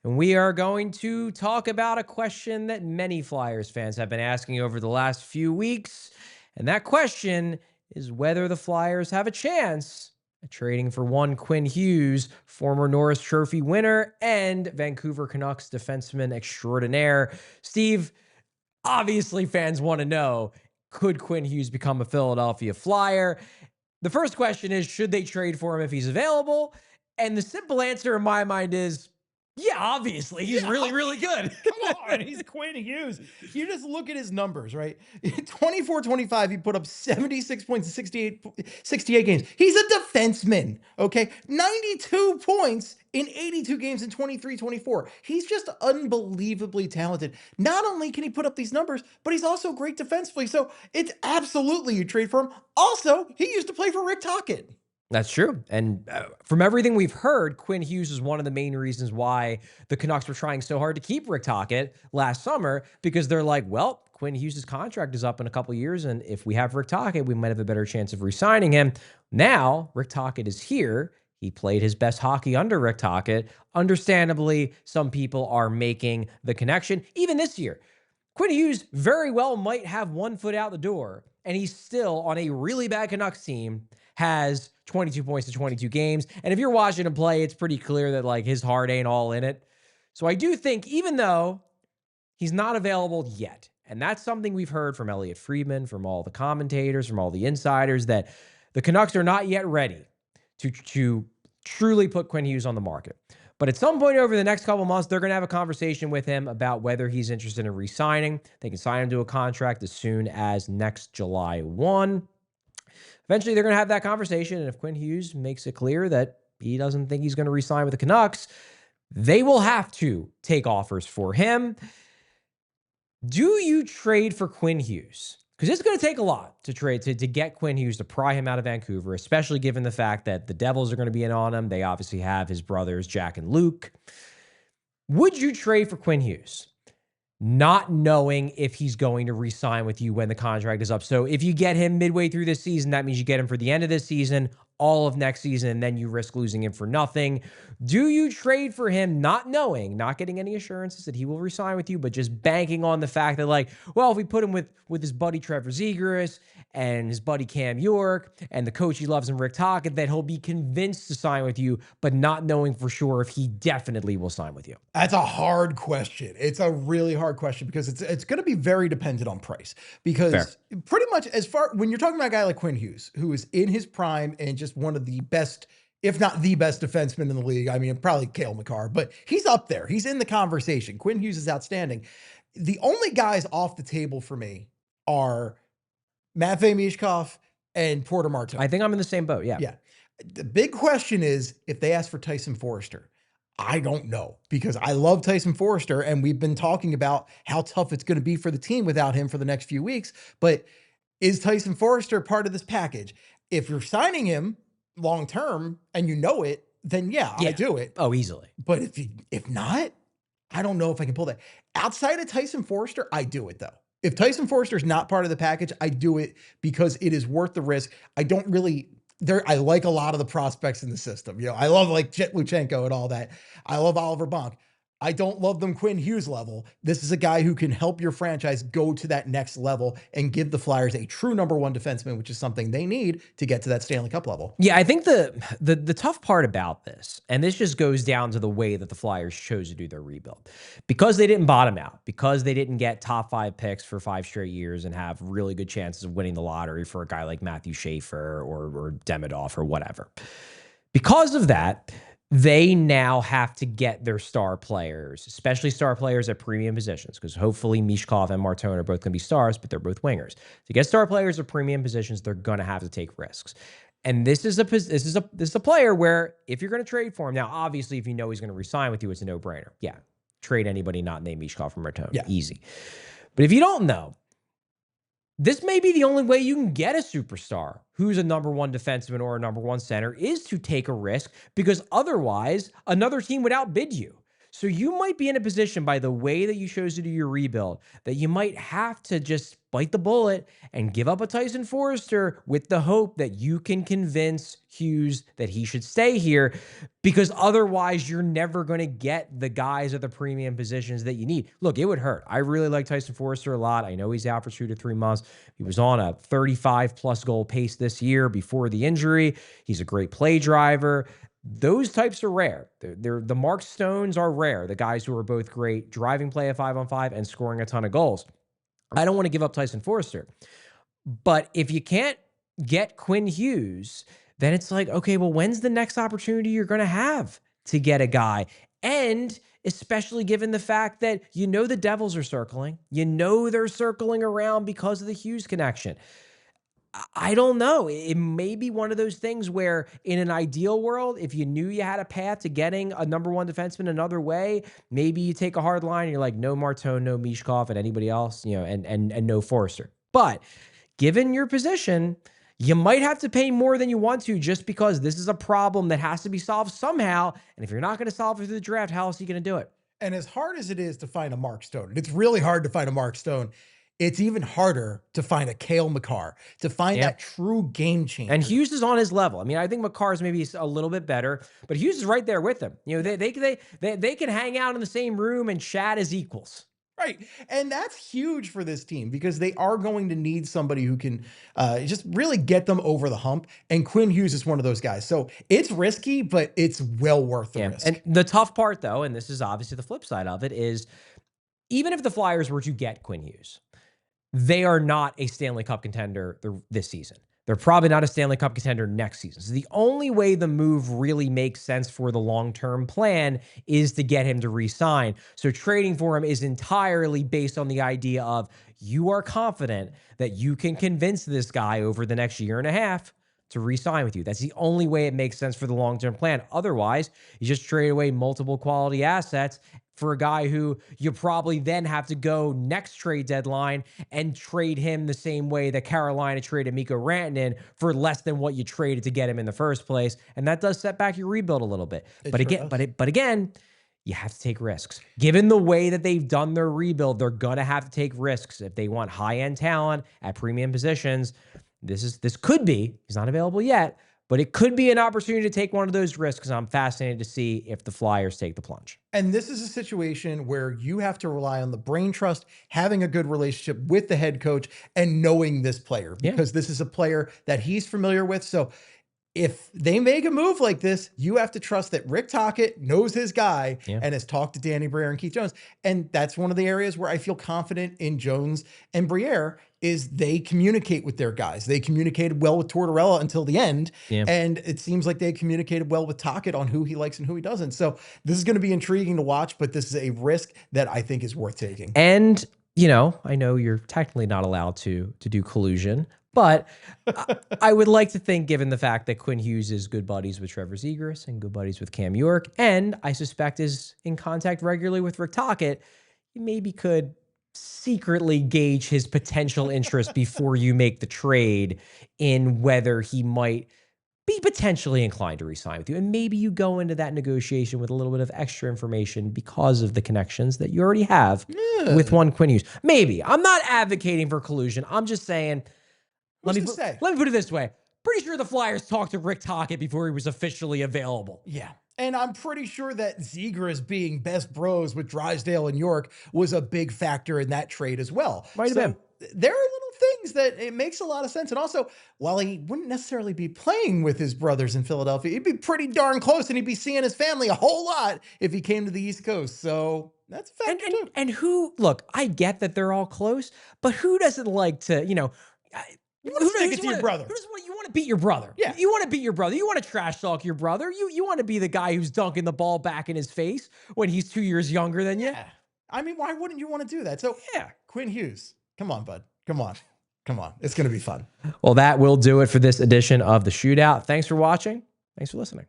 And we are going to talk about a question that many Flyers fans have been asking over the last few weeks. And that question is whether the Flyers have a chance at trading for one Quinn Hughes, former Norris Trophy winner and Vancouver Canucks defenseman extraordinaire. Steve, obviously fans want to know, could Quinn Hughes become a Philadelphia Flyer? The first question is, should they trade for him if he's available? And the simple answer in my mind is, yeah, obviously. He's really, really good. Come on, he's Quinn Hughes. You just look at his numbers, right? 24-25, he put up 76 points in 68 games. He's a defenseman, okay? 92 points in 82 games in 23-24. He's just unbelievably talented. Not only can he put up these numbers, but he's also great defensively. So it's absolutely you trade for him. Also, he used to play for Rick Tocchet. That's true. And from everything we've heard, Quinn Hughes is one of the main reasons why the Canucks were trying so hard to keep Rick Tocchet last summer, because they're like, well, Quinn Hughes' contract is up in a couple of years, and if we have Rick Tocchet, we might have a better chance of re-signing him. Now, Rick Tocchet is here. He played his best hockey under Rick Tocchet. Understandably, some people are making the connection. Even this year, Quinn Hughes very well might have one foot out the door, and he's still on a really bad Canucks team, has 22 points in 22 games. And if you're watching him play, it's pretty clear that like his heart ain't all in it. So I do think, even though he's not available yet, and that's something we've heard from Elliot Friedman, from all the commentators, from all the insiders, that the Canucks are not yet ready to truly put Quinn Hughes on the market. But at some point over the next couple months, they're going to have a conversation with him about whether he's interested in re-signing. They can sign him to a contract as soon as next July 1. Eventually, they're going to have that conversation, and if Quinn Hughes makes it clear that he doesn't think he's going to re-sign with the Canucks, they will have to take offers for him. Do you trade for Quinn Hughes? Because it's going to take a lot to trade to get Quinn Hughes, to pry him out of Vancouver, especially given the fact that the Devils are going to be in on him. They obviously have his brothers, Jack and Luke. Would you trade for Quinn Hughes, not knowing if he's going to re-sign with you when the contract is up? So if you get him midway through this season, that means you get him for the end of this season, all of next season, and then you risk losing him for nothing. Do you trade for him not knowing, not getting any assurances that he will re-sign with you, but just banking on the fact that, like, well, if we put him with his buddy Trevor Zegras and his buddy Cam York and the coach he loves in Rick Tocchet, that he'll be convinced to sign with you, but not knowing for sure if he definitely will sign with you? That's a hard question. It's a really hard question because it's going to be very dependent on price. Because pretty much when you're talking about a guy like Quinn Hughes, who is in his prime and just one of the best, if not the best defenseman in the league. I mean, probably Cale Makar, but he's up there. He's in the conversation. Quinn Hughes is outstanding. The only guys off the table for me are Matvei Michkov and Porter Martin. I think I'm in the same boat. Yeah. Yeah. The big question is if they ask for Tyson Forrester. I don't know, because I love Tyson Forrester, and we've been talking about how tough it's going to be for the team without him for the next few weeks. But is Tyson Forrester part of this package? If you're signing him long term and you know it, then yeah, I do it. Oh, easily. But if not, I don't know if I can pull that. Outside of Tyson Forrester, I do it though. If Tyson Forrester is not part of the package, I do it because it is worth the risk. I don't really. I like a lot of the prospects in the system. You know, I love like Jet Luchenko and all that. I love Oliver Bonk. I don't love them Quinn Hughes level. This is a guy who can help your franchise go to that next level and give the Flyers a true number one defenseman, which is something they need to get to that Stanley Cup level. Yeah, I think the tough part about this, and this just goes down to the way that the Flyers chose to do their rebuild, because they didn't bottom out, because they didn't get top 5 picks for 5 straight years and have really good chances of winning the lottery for a guy like Matthew Schaefer or Demidov or whatever. Because of that, they now have to get their star players, especially star players at premium positions, because hopefully Michkov and Martin are both going to be stars, but they're both wingers. To get star players at premium positions, they're going to have to take risks. And this is a player where if you're going to trade for him, now obviously if you know he's going to resign with you, it's a no-brainer. Yeah, trade anybody not named Michkov from Martin. Yeah, easy. But if you don't know, this may be the only way you can get a superstar who's a number one defenseman or a number one center, is to take a risk, because otherwise another team would outbid you. So you might be in a position by the way that you chose to do your rebuild that you might have to just bite the bullet and give up a Tyson Forrester with the hope that you can convince Hughes that he should stay here, because otherwise you're never going to get the guys at the premium positions that you need. Look, it would hurt. I really like Tyson Forrester a lot. I know he's out for 2 to 3 months. He was on a 35+ goal pace this year before the injury. He's a great play driver. Those types are rare. The Mark Stones are rare. The guys who are both great driving play at 5-on-5 and scoring a ton of goals. I don't want to give up Tyson Forrester. But if you can't get Quinn Hughes, then it's like, okay, well, when's the next opportunity you're going to have to get a guy? And especially given the fact that the Devils are circling. They're circling around because of the Hughes connection. I don't know. It may be one of those things where in an ideal world, if you knew you had a path to getting a number one defenseman another way, maybe you take a hard line and you're like, no Martone, no Mishkov, and anybody else, and no Forrester. But given your position, you might have to pay more than you want to just because this is a problem that has to be solved somehow. And if you're not going to solve it through the draft, how else are you going to do it? And as hard as it is to find a Mark Stone, it's really hard to find a Mark Stone. It's even harder to find a Cale Makar, to find that true game changer. And Hughes is on his level. I mean, I think Makar's maybe a little bit better, but Hughes is right there with him. They can hang out in the same room and chat as equals. Right. And that's huge for this team because they are going to need somebody who can just really get them over the hump. And Quinn Hughes is one of those guys. So it's risky, but it's well worth the risk. And the tough part, though, and this is obviously the flip side of it, is even if the Flyers were to get Quinn Hughes, they are not a Stanley Cup contender this season. They're probably not a Stanley Cup contender next season. So the only way the move really makes sense for the long-term plan is to get him to re-sign. So trading for him is entirely based on the idea of you are confident that you can convince this guy over the next year and a half to re-sign with you. That's the only way it makes sense for the long-term plan. Otherwise, you just trade away multiple quality assets for a guy who you probably then have to go next trade deadline and trade him the same way that Carolina traded Mikko Rantanen for less than what you traded to get him in the first place. And that does set back your rebuild a little bit. But again, you have to take risks. Given the way that they've done their rebuild, they're going to have to take risks if they want high-end talent at premium positions. This could be, he's not available yet, but it could be an opportunity to take one of those risks. I'm fascinated to see if the Flyers take the plunge. And this is a situation where you have to rely on the brain trust, having a good relationship with the head coach, and knowing this player because this is a player that he's familiar with. So if they make a move like this, you have to trust that Rick Tocchet knows his guy and has talked to Danny Briere and Keith Jones. And that's one of the areas where I feel confident in Jones and Briere is they communicate with their guys. They communicated well with Tortorella until the end. And it seems like they communicated well with Tocchet on who he likes and who he doesn't. So this is going to be intriguing to watch, but this is a risk that I think is worth taking. And, I know you're technically not allowed to do collusion, but I would like to think, given the fact that Quinn Hughes is good buddies with Trevor Zegras and good buddies with Cam York, and I suspect is in contact regularly with Rick Tocchet, you maybe could secretly gauge his potential interest before you make the trade in whether he might be potentially inclined to re-sign with you. And maybe you go into that negotiation with a little bit of extra information because of the connections that you already have with one Quinn Hughes. Maybe. I'm not advocating for collusion. I'm just saying, let me put it this way. Pretty sure the Flyers talked to Rick Tocchet before he was officially available. Yeah. And I'm pretty sure that Zegras being best bros with Drysdale and York was a big factor in that trade as well. Might have been. There are little things that it makes a lot of sense. And also, while he wouldn't necessarily be playing with his brothers in Philadelphia, he'd be pretty darn close and he'd be seeing his family a whole lot if he came to the East Coast. So that's a factor too. And look, I get that they're all close, but who doesn't like to, you want to stick it to your brother. You want to beat your brother. Yeah. You want to beat your brother. You want to trash talk your brother. You want to be the guy who's dunking the ball back in his face when he's 2 years younger than you. Yeah. I mean, why wouldn't you want to do that? So Quinn Hughes, come on, bud. Come on. It's going to be fun. Well, that will do it for this edition of the Shootout. Thanks for watching. Thanks for listening.